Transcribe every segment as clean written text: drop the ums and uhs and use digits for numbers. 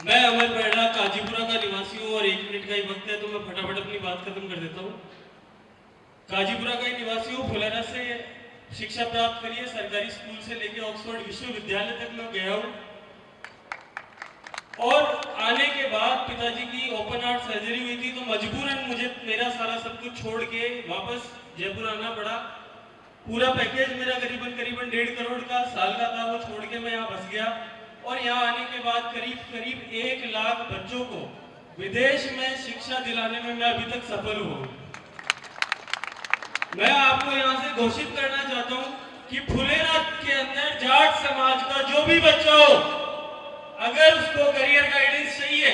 मैं अमर बेड़ा काजीपुरा का निवासी हूँ और 1 मिनट का ही वक्त है तो मैं फटाफट अपनी बात खत्म कर देता हूँ। काजीपुरा का ही निवासी हूँ। फुलेरा से शिक्षा प्राप्त करी है। सरकारी स्कूल से लेकर ऑक्सफोर्ड विश्वविद्यालय तक मैं गया हूँ और आने के बाद पिताजी की ओपन हार्ट सर्जरी हुई थी तो मजबूरन मुझे मेरा सारा सब कुछ छोड़ के वापस जयपुर आना पड़ा। पूरा पैकेज मेरा करीबन 1.5 करोड़ का साल का था, वो छोड़ के मैं यहाँ बस गया और यहाँ आने के बाद करीब 1 लाख बच्चों को विदेश में शिक्षा दिलाने में मैं अभी तक सफल हूँ। मैं आपको यहाँ से घोषित करना चाहता हूँ कि फुलेरा के अंदर जाट समाज का जो भी बच्चा हो, अगर उसको करियर गाइडेंस चाहिए,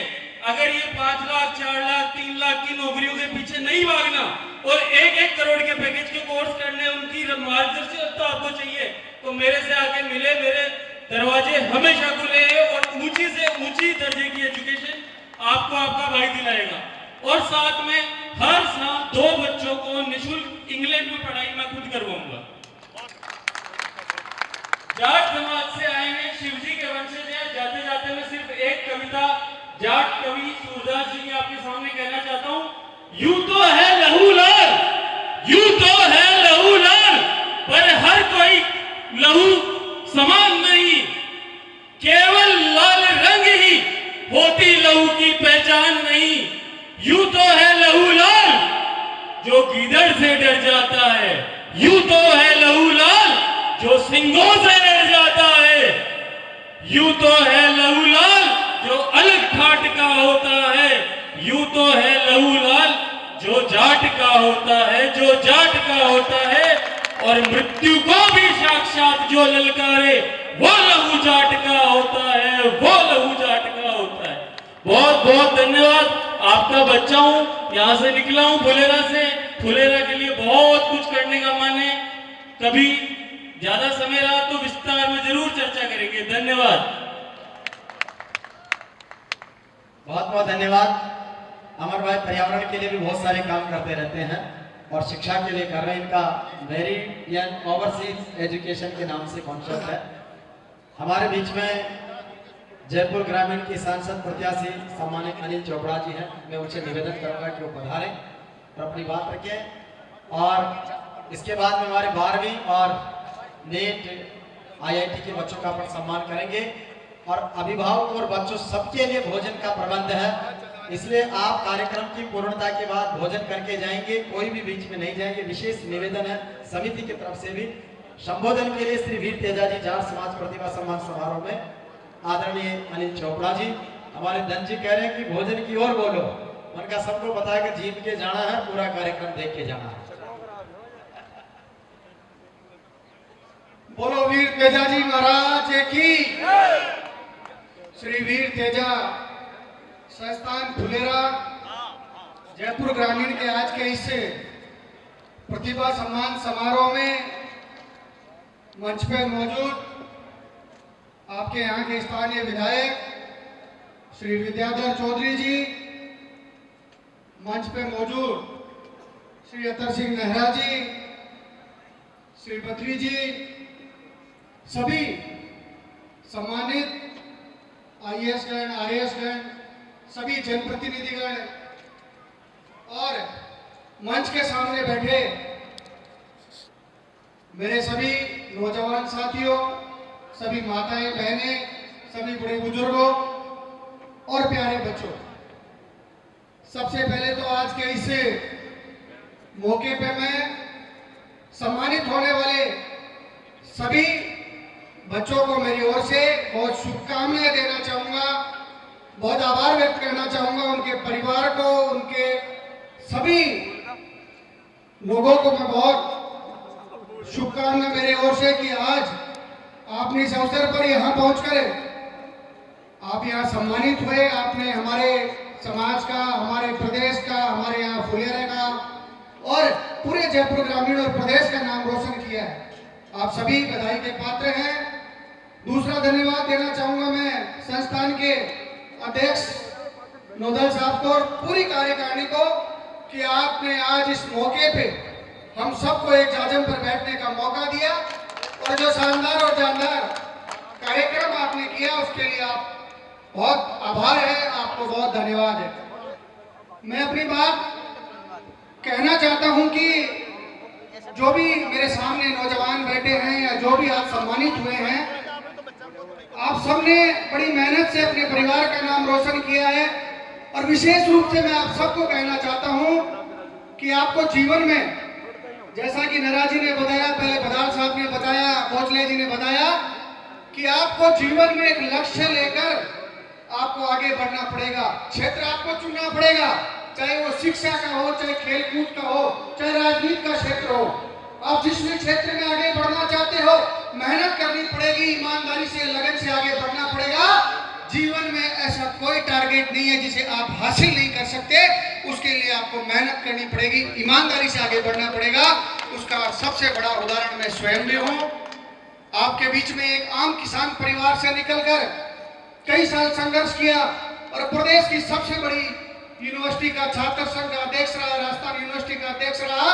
अगर ये 5 लाख 4 लाख 3 लाख की नौकरियों के पीछे नहीं भागना और 1-1 करोड़ के पैकेज के कोर्स करने, उनकी मार्गदर्शन आपको चाहिए तो मेरे से आके मिले। मेरे दरवाजे हमेशा खुले हैं और ऊंची से ऊंची दर्जे की एजुकेशन आपको आपका भाई दिलाएगा। और साथ में हर साल 2 बच्चों को निःशुल्क इंग्लैंड में पढ़ाई मैं खुद करवाऊंगा। जाट समाज से आए हैं, शिवजी के वंशज हैं। जाते जाते मैं सिर्फ एक कविता जाट कवि सूरदास जी के आपके सामने कहना चाहता हूँ। यूं तो है लहू लाल, यूं तो है लहू लाल, पर हर कोई लहू समान नहीं। केवल लाल रंग ही होती लहू की पहचान नहीं। यूं तो है लहू लाल जो गीदड़ से डर जाता है, यूं तो है लहू लाल जो सिंगों से डर जाता है। यूं तो है लहू लाल जो अलग ठाट का होता है, यूं तो है लहू लाल जो जाट का होता है, जो जाट का होता है। और मृत्यु को भी साक्षात जो ललकारे वो लहू जाट का होता है, वो लहू जाट का होता है। बहुत बहुत धन्यवाद। आपका बच्चा हूं, यहां से निकला हूं फुलेरा से। फुलेरा के लिए बहुत कुछ करने का मन है। कभी ज्यादा समय रहा तो विस्तार में जरूर चर्चा करेंगे। धन्यवाद। बहुत बहुत धन्यवाद। अमर भाई पर्यावरण के लिए भी बहुत सारे काम करते रहते हैं और शिक्षा के लिए कर रहे हैं। इनका मेरिडियन ओवरसीज एजुकेशन के नाम से कॉन्सेप्ट है। हमारे बीच में जयपुर ग्रामीण की सांसद प्रत्याशी सम्मानित अनिल चोपड़ा जी हैं। मैं उनसे निवेदन करूंगा कि वो पधारें और अपनी बात रखें। और इसके बाद में हमारे 12वीं और नेट IIT के बच्चों का अपन सम्मान करेंगे। और अभिभावक और बच्चों सबके लिए भोजन का प्रबंध है, इसलिए आप कार्यक्रम की पूर्णता के बाद भोजन करके जाएंगे, कोई भी बीच में नहीं जाएंगे। विशेष निवेदन है समिति की तरफ से भी। संबोधन के लिए श्री वीर तेजा जी जाट समाज प्रतिभा सम्मान समारोह में आदरणीय अनिल चोपड़ा जी। हमारे धन जी कह रहे हैं कि भोजन की ओर बोलो। उनका सबको पता है कि जीत के जाना है, पूरा कार्यक्रम देख के जाना है। बोलो वीर तेजा जी महाराज की। श्री वीर तेजा संस्थान फुलेरा जयपुर ग्रामीण के आज के इस प्रतिभा सम्मान समारोह में मंच पर मौजूद आपके यहाँ के स्थानीय विधायक श्री विद्याधर चौधरी जी, मंच पर मौजूद श्री अतर सिंह नेहरा जी, श्री बद्री जी, सभी सम्मानित IAS गण, RAS गण, सभी जनप्रतिनिधिगण और मंच के सामने बैठे मेरे सभी नौजवान साथियों, सभी माताएं बहनें, सभी बड़े बुजुर्गों और प्यारे बच्चों, सबसे पहले तो आज के इस मौके पे मैं सम्मानित होने वाले सभी बच्चों को मेरी ओर से बहुत शुभकामनाएं देना चाहूँगा, बहुत आभार व्यक्त करना चाहूँगा। उनके परिवार को, उनके सभी लोगों को मैं बहुत शुभकामनाएं मेरी ओर से कि आज आपने इस अवसर पर यहाँ पहुँचकर आप यहाँ सम्मानित हुए। आपने हमारे समाज का, हमारे प्रदेश का, हमारे यहाँ फुलेरा का और पूरे जयपुर ग्रामीण और प्रदेश का नाम रोशन किया है। आप सभी बधाई के पात्र हैं। दूसरा धन्यवाद देना चाहूंगा मैं संस्थान के अध्यक्ष नोदल साहब को और पूरी कार्यकारिणी को कि आपने आज इस मौके पे हम सबको एक जाजम पर बैठने का मौका दिया और जो शानदार और जानदार कार्यक्रम आपने किया उसके लिए आप बहुत आभार है धन्यवाद है। मैं अपनी बात कहना चाहता हूं कि जो भी मेरे सामने नौजवान बैठे हैं या जो भी आप सम्मानित हुए हैं, आप सबने बड़ी मेहनत से अपने परिवार का नाम रोशन किया है। और विशेष रूप से मैं आप सबको कहना चाहता हूं कि आपको जीवन में, जैसा कि नरा जी ने बताया, पहले बदाल साहब ने बताया, भोसले जी ने बताया कि आपको जीवन में एक लक्ष्य लेकर आपको आगे बढ़ना पड़ेगा। क्षेत्र आपको चुनना पड़ेगा, चाहे वो शिक्षा का हो, चाहे खेलकूद का हो, चाहे राजनीति का क्षेत्र हो। आप जिस भी क्षेत्र में आगे बढ़ना चाहते हो, मेहनत करनी पड़ेगी, ईमानदारी से, लगन से आगे बढ़ना पड़ेगा। जीवन में ऐसा कोई टारगेट नहीं है जिसे आप हासिल नहीं कर सकते, उसके लिए आपको मेहनत करनी पड़ेगी, ईमानदारी से आगे बढ़ना पड़ेगा। उसका सबसे बड़ा उदाहरण मैं स्वयं भी हूँ। आपके बीच में एक आम किसान परिवार से निकलकर कई साल संघर्ष किया और प्रदेश की सबसे बड़ी यूनिवर्सिटी का छात्र संघ का अध्यक्ष रहा, राजस्थान यूनिवर्सिटी का अध्यक्ष रहा।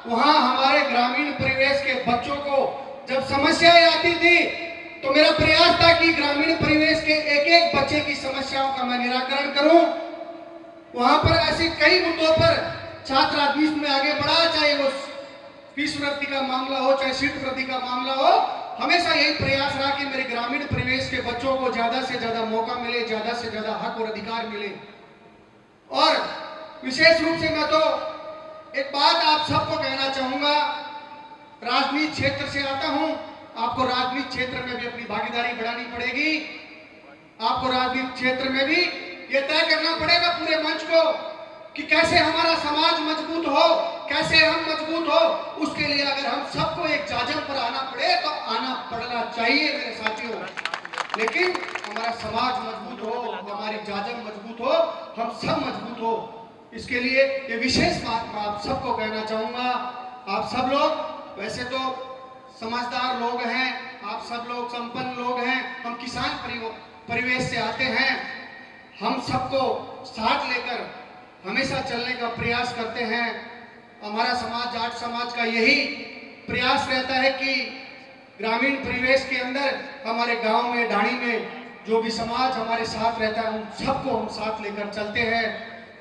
वहां हमारे ग्रामीण परिवेश के बच्चों को जब समस्याएं आती थी तो मेरा प्रयास था कि ग्रामीण परिवेश के एक एक बच्चे की समस्याओं का मैं निराकरण करूं। वहां पर ऐसे कई मुद्दों पर छात्र राजनीति में आगे बढ़ा, चाहे वो फीस वृद्धि का मामला हो, चाहे सीट वृद्धि का मामला हो। हमेशा यही प्रयास रहा कि मेरे ग्रामीण परिवेश के बच्चों को ज्यादा से ज्यादा मौका मिले, ज्यादा से ज्यादा हक और अधिकार मिले। और विशेष रूप से मैं तो एक बात आप सबको कहना चाहूंगा, राजनीति क्षेत्र से आता हूं, आपको राजनीति क्षेत्र में भी अपनी भागीदारी बढ़ानी पड़ेगी। आपको राजनीति क्षेत्र में भी ये तय करना पड़ेगा पूरे मंच को कि कैसे हमारा समाज मजबूत हो, कैसे हम मजबूत हो। उसके लिए अगर हम सबको एक जाजम पर आना पड़े तो आना पड़ना चाहिए मेरे साथियों। लेकिन हमारा समाज मजबूत हो, हमारी जाजम मजबूत हो, हम सब मजबूत हो, इसके लिए ये विशेष बात मैं आप सबको कहना चाहूंगा। आप सब लोग वैसे तो समझदार लोग हैं, आप सब लोग संपन्न लोग हैं, हम किसान परिवेश से आते हैं। हम सबको साथ लेकर हमेशा चलने का प्रयास करते हैं। हमारा समाज, जाट समाज का यही प्रयास रहता है कि ग्रामीण परिवेश के अंदर, हमारे गांव में, ढाणी में जो भी समाज हमारे साथ रहता है, उन सबको हम साथ लेकर चलते हैं।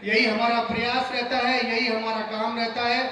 यही हमारा प्रयास रहता है, यही हमारा काम रहता है।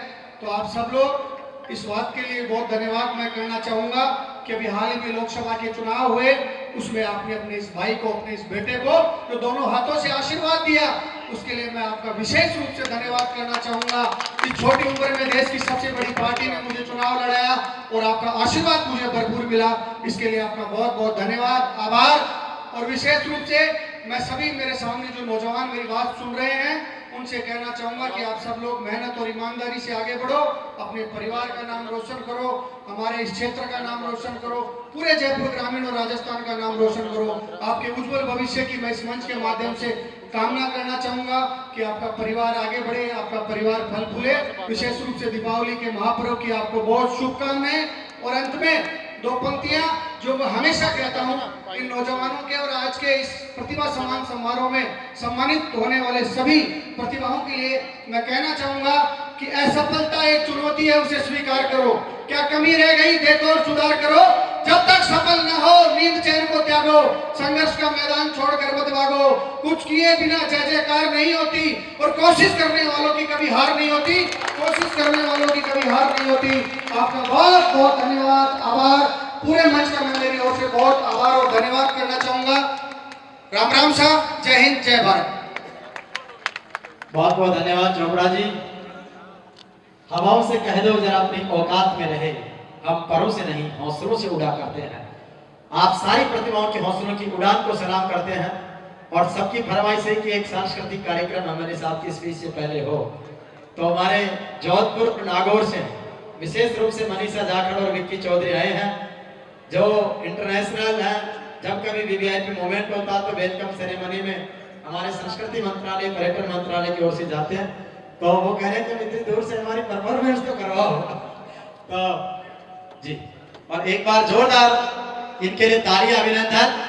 तो आप सब लोग इस बात के लिए बहुत धन्यवाद मैं कहना चाहूंगा कि अभी हाल ही में लोकसभा के चुनाव हुए, उसमें आपने अपने इस भाई को, अपने इस बेटे को जो दोनों हाथों से आशीर्वाद दिया, उसके लिए मैं आपका विशेष रूप से धन्यवाद करना चाहूंगा। इस छोटी उम्र में देश की सबसे बड़ी पार्टी ने मुझे चुनाव लड़ाया और आपका आशीर्वाद मुझे भरपूर मिला, इसके लिए आपका बहुत बहुत धन्यवाद, आभार। और विशेष रूप से मैं सभी मेरे सामने जो नौजवान मेरी बात सुन रहे हैं, उनसे कहना चाहूंगा कि आप सब लोग मेहनत और ईमानदारी से आगे बढ़ो, अपने परिवार का नाम रोशन करो, हमारे इस क्षेत्र का नाम रोशन करो, पूरे जयपुर ग्रामीण और राजस्थान का नाम रोशन करो। आपके उज्जवल भविष्य की मैं इस मंच के माध्यम से कामना करना चाहूंगा कि आपका परिवार आगे बढ़े, आपका परिवार फल फूले। विशेष रूप से दीपावली के महापर्व की आपको बहुत शुभकामनाएं। और अंत में दो पंक्तियां जो मैं हमेशा कहता हूं इन नौजवानों के और आज के इस प्रतिभा सम्मान समारोह में सम्मानित होने वाले सभी प्रतिभाओं के लिए मैं कहना चाहूंगा कि असफलता एक चुनौती है, उसे स्वीकार करो। क्या कमी रह गई देखो और सुधार करो। जब तक सफल न हो नींद चैन को त्यागो, संघर्ष का मैदान छोड़कर मत भागो। कुछ किए बिना जय जयकार नहीं होती और कोशिश करने वालों की कभी हार नहीं होती, कोशिश करने वालों की कभी हार नहीं होती। आपका बहुत बहुत धन्यवाद, आभार। पूरे मंच का मैं मेरी ओर से बहुत आभार और धन्यवाद करना चाहूंगा। राम राम साहब, जय हिंद, जय भारत। बहुत बहुत धन्यवाद चोपड़ा जी। हवाओं से कह दो जरा अपनी औकात में रहे, हम परों से नहीं हौसलों से उड़ा करते हैं। आप सारी प्रतिभाओं के हौसलों की उड़ान को सलाम करते हैं और सबकी फरमाइश है कि एक सांस्कृतिक कार्यक्रम हमारे साथ की स्पीच से पहले हो। तो हमारे जोधपुर नागौर से विशेष रूप से मनीषा जाखड़ और विक्की चौधरी आए हैं जो इंटरनेशनल है। जब कभी वीवीआईपी मूवमेंट होता है तो वेलकम सेरेमनी में हमारे संस्कृति मंत्रालय, पर्यटन मंत्रालय की ओर से जाते हैं। तो वो कह रहे थे इतनी दूर से हमारी परफॉर्मेंस तो करवाओ। तो जी, और एक बार जोरदार इनके लिए ताली, अभिनंदन।